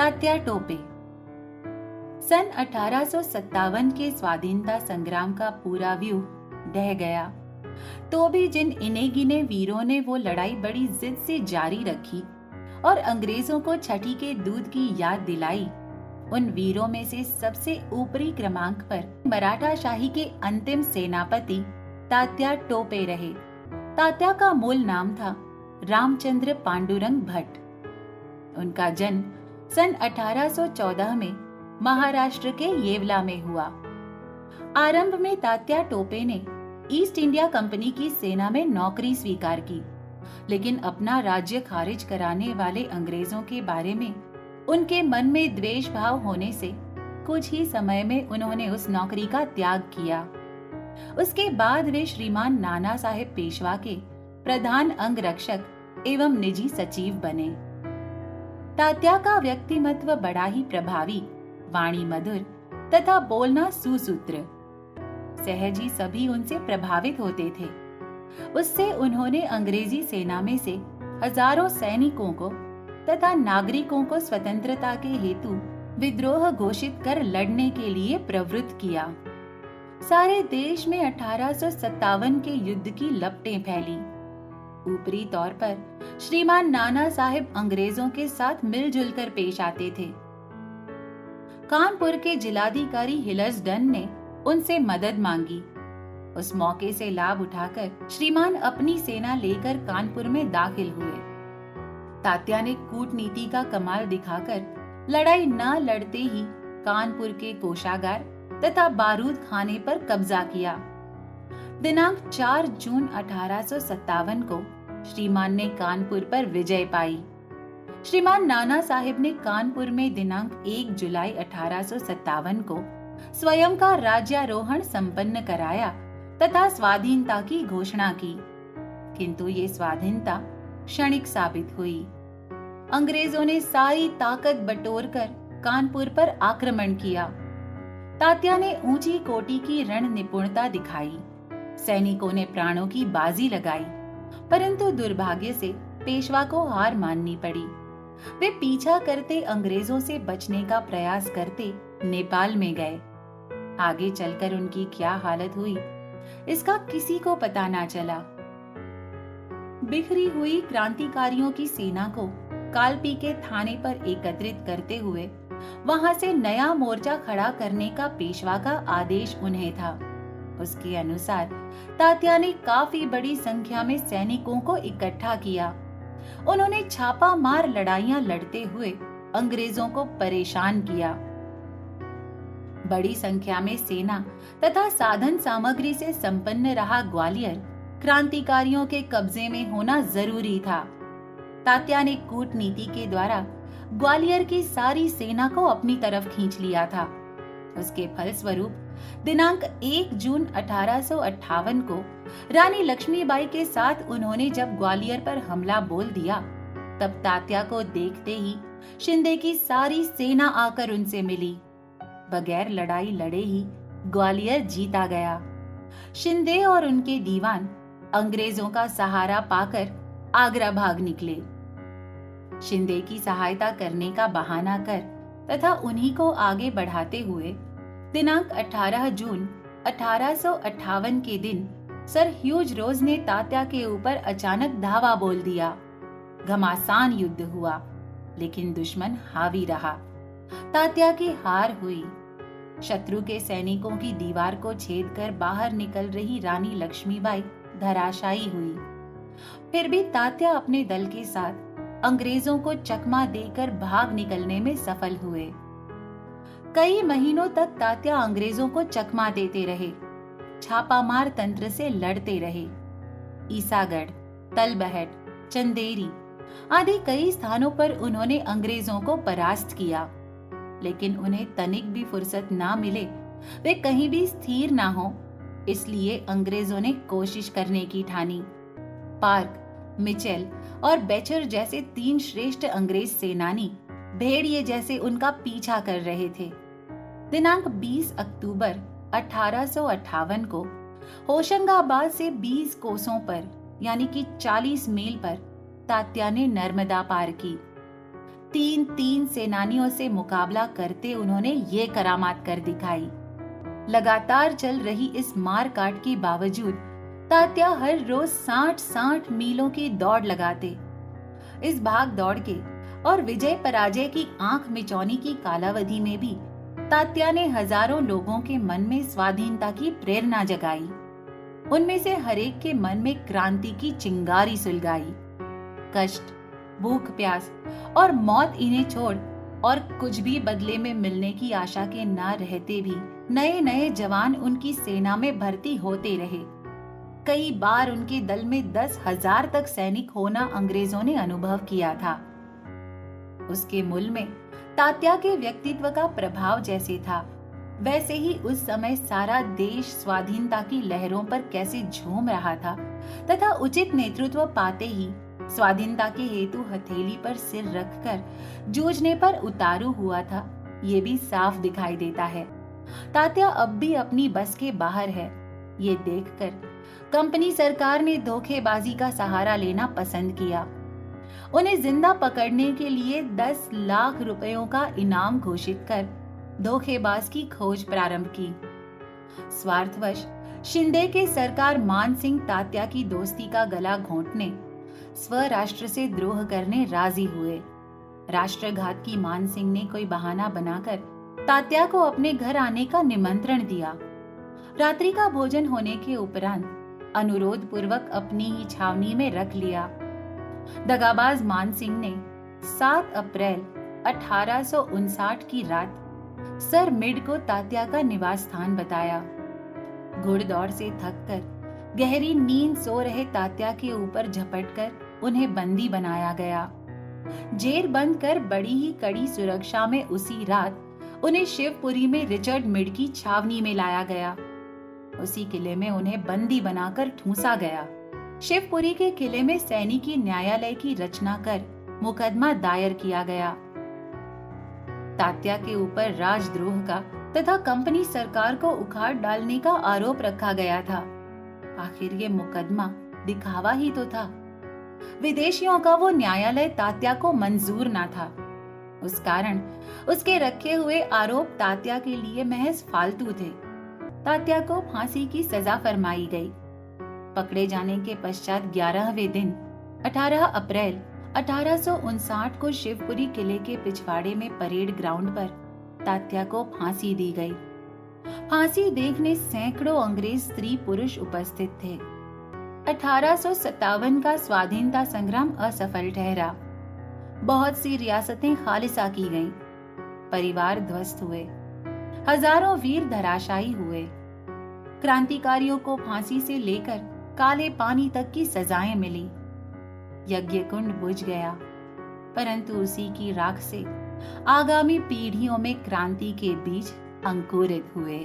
तात्या टोपे। सन 1857 के स्वाधीनता संग्राम का पूरा व्यूह ढह गया, तो भी जिन इने गिने वीरों ने वो लड़ाई बड़ी जिद से जारी रखी और अंग्रेजों को छठी के दूध की याद दिलाई, उन वीरों में से सबसे ऊपरी क्रमांक पर मराठा शाही के अंतिम सेनापति तात्या टोपे रहे। तात्या का मूल नाम था रामचंद्र पांडुरंग भट्ट। उनका जन्म सन 1814 में महाराष्ट्र के येवला में हुआ। आरंभ में तात्या टोपे ने ईस्ट इंडिया कंपनी की सेना में नौकरी स्वीकार की, लेकिन अपना राज्य खारिज कराने वाले अंग्रेजों के बारे में उनके मन में द्वेष भाव होने से कुछ ही समय में उन्होंने उस नौकरी का त्याग किया। उसके बाद वे श्रीमान नाना साहेब पेशवा के प्रधान अंगरक्षक एवं निजी सचिव बने। तात्या का व्यक्तिमत्व बड़ा ही प्रभावी, वाणी मधुर तथा बोलना सुसूत्र। सहज ही सभी उनसे प्रभावित होते थे। उससे उन्होंने अंग्रेजी सेना में से हजारों सैनिकों को तथा नागरिकों को स्वतंत्रता के हेतु विद्रोह घोषित कर लड़ने के लिए प्रवृत्त किया। सारे देश में 1857 के युद्ध की लपटें फैली। ऊपरी तौर पर श्रीमान नाना साहेब अंग्रेजों के साथ मिलजुल कर पेश आते थे। कानपुर के जिलाधिकारी हिलर्स डन ने उनसे मदद मांगी। उस मौके से लाभ उठाकर श्रीमान अपनी सेना लेकर कानपुर में दाखिल हुए। तात्या ने कूटनीति का कमाल दिखाकर लड़ाई न लड़ते ही कानपुर के कोषागार तथा बारूद खाने पर कब्जा किया। दिनांक 4 जून 1857 को श्रीमान ने कानपुर पर विजय पाई। श्रीमान नाना साहेब ने कानपुर में दिनांक 1 जुलाई 1857 को स्वयं का राज्यारोहण संपन्न कराया तथा स्वाधीनता की घोषणा की, किंतु ये स्वाधीनता क्षणिक साबित हुई। अंग्रेजों ने सारी ताकत बटोरकर कानपुर पर आक्रमण किया। तात्या ने ऊंची कोटि की रण निपुणता दिखाई। सैनिकों ने प्राणों की बाजी लगाई, परंतु दुर्भाग्य से पेशवा को हार माननी पड़ी। वे पीछा करते अंग्रेजों से बचने का प्रयास करते नेपाल में गए। आगे चलकर उनकी क्या हालत हुई, इसका किसी को पता ना चला। बिखरी हुई क्रांतिकारियों की सेना को कालपी के थाने पर एकत्रित करते हुए वहां से नया मोर्चा खड़ा करने का पेशवा का आदेश उन्हें था। उसके अनुसार तात्या ने काफी बड़ी संख्या में सैनिकों को इकट्ठा किया। उन्होंने छापा मार लड़ाइयां लड़ते हुए अंग्रेजों को परेशान किया। बड़ी संख्या में सेना तथा साधन सामग्री से संपन्न रहा ग्वालियर क्रांतिकारियों के कब्जे में होना जरूरी था। तात्या ने कूटनीति के द्वारा ग्वालियर की सारी सेना को अपनी तरफ खींच लिया था। उसके फलस्वरूप दिनांक 1 जून 1858 को रानी लक्ष्मीबाई के साथ उन्होंने जब ग्वालियर पर हमला बोल दिया, तब तात्या को देखते ही शिंदे की सारी सेना आकर उनसे मिली। बगैर लड़ाई लड़े ही ग्वालियर जीता गया। शिंदे और उनके दीवान अंग्रेजों का सहारा पाकर आगरा भाग निकले। शिंदे की सहायता करने का बहाना कर तथा उन्हीं को आगे बढ़ाते हुए दिनांक 18 जून 1858 के दिन सर ह्यूज रोज ने तात्या के ऊपर अचानक धावा बोल दिया। घमासान युद्ध हुआ, लेकिन दुश्मन हावी रहा। तात्या की हार हुई। शत्रु के सैनिकों की दीवार को छेद कर बाहर निकल रही रानी लक्ष्मीबाई धराशायी हुई। फिर भी तात्या अपने दल के साथ अंग्रेजों को चकमा देकर भाग निकलने में सफल हुए। कई महीनों तक तात्या अंग्रेजों को चकमा देते रहे, छापामार तंत्र से लड़ते रहे। ईसागढ़, तलबहट, चंदेरी आदि कई स्थानों पर उन्होंने अंग्रेजों को परास्त किया, लेकिन उन्हें तनिक भी फुर्सत ना मिले, वे कहीं भी स्थिर ना हो, इसलिए अंग्रेजों ने कोशिश करने की ठानी। पार्क, मिचेल और बेचर जैसे 3 श्रेष्ठ अंग्रेज सेनानी भेड़िए जैसे उनका पीछा कर रहे थे। दिनांक 20 अक्टूबर 1858 को होशंगाबाद से 20 कोसों पर यानी कि 40 मील पर तात्या ने नर्मदा पार की। तीन तीन सेनानियों से मुकाबला करते उन्होंने ये करामात कर दिखाई। लगातार चल रही इस मार काट के बावजूद तात्या हर रोज 60-60 मीलों की दौड़ लगाते। इस भाग दौड़ के और विजय पराजय की आंख मिचौनी की कालावधि में भी तात्या ने हजारों लोगों के मन में स्वाधीनता की प्रेरणा जगाई। उनमें से हरेक के मन में क्रांति की चिंगारी सुलगाई। कष्ट, भूख प्यास और मौत इन्हें छोड़ और कुछ भी बदले में मिलने की आशा के ना रहते भी नए नए जवान उनकी सेना में भर्ती होते रहे। कई बार उनके दल में 10,000 तक सैनिक होना अंग्रेजों ने अनुभव किया था। उसके मूल में तात्या के व्यक्तित्व का प्रभाव जैसे था, वैसे ही उस समय सारा देश स्वाधीनता की लहरों पर कैसे झूम रहा था तथा उचित नेतृत्व पाते ही स्वाधीनता के हेतु हथेली पर सिर रखकर जूझने पर उतारू हुआ था, ये भी साफ दिखाई देता है। तात्या अब भी अपनी बस के बाहर है। ये देखकर कंपनी सरकार ने धोखेबाजी का सहारा लेना पसंद किया। उन्हें जिंदा पकड़ने के लिए 10 लाख रुपयों का इनाम घोषित कर धोखेबाज की खोज प्रारंभ की। स्वार्थवश शिंदे के सरकार मान सिंह तात्या की दोस्ती का गला घोंटने, स्वराष्ट्र से द्रोह करने राजी हुए। राष्ट्रघात की मान सिंह ने कोई बहाना बनाकर तात्या को अपने घर आने का निमंत्रण दिया। रात्रि का भोजन होने के उपरांत अनुरोध पूर्वक अपनी ही छावनी में रख लिया। दगाबाज मान सिंह ने 7 अप्रैल 1859 की रात सर मिड को तात्या का निवास स्थान बताया। घुड़दौड़ से थककर गहरी नींद सो रहे तात्या के ऊपर झपटकर उन्हें बंदी बनाया गया। जेल बंद कर बड़ी ही कड़ी सुरक्षा में उसी रात उन्हें शिवपुरी में रिचर्ड मिड की छावनी में लाया गया। उसी किले में उन्हें बंदी बनाकर ठूंसा गया। शिवपुरी के किले में सैनिकी न्यायालय की रचना कर मुकदमा दायर किया गया। तात्या के ऊपर राजद्रोह का तथा कंपनी सरकार को उखाड़ डालने का आरोप रखा गया था। आखिर ये मुकदमा दिखावा ही तो था। विदेशियों का वो न्यायालय तात्या को मंजूर ना था। उस कारण उसके रखे हुए आरोप तात्या के लिए महज फालतू थे। तात्या को फांसी की सजा फरमाई गई। पकड़े जाने के पश्चात 11वें दिन 18 अप्रैल 1859 को शिवपुरी किले के पिछवाड़े में परेड ग्राउंड पर तात्या को फांसी दी गई। फांसी देखने सैकड़ों अंग्रेज स्त्री पुरुष उपस्थित थे। 1857 का स्वाधीनता संग्राम असफल ठहरा। बहुत सी रियासतें खालिसा की गईं। परिवार ध्वस्त हुए। हजारों वीर धराशायी हुए। क्रांतिकारियों को फांसी से लेकर काले पानी तक की सजाएं मिली। यज्ञ कुंड बुझ गया, परंतु उसी की राख से आगामी पीढ़ियों में क्रांति के बीज अंकुरित हुए।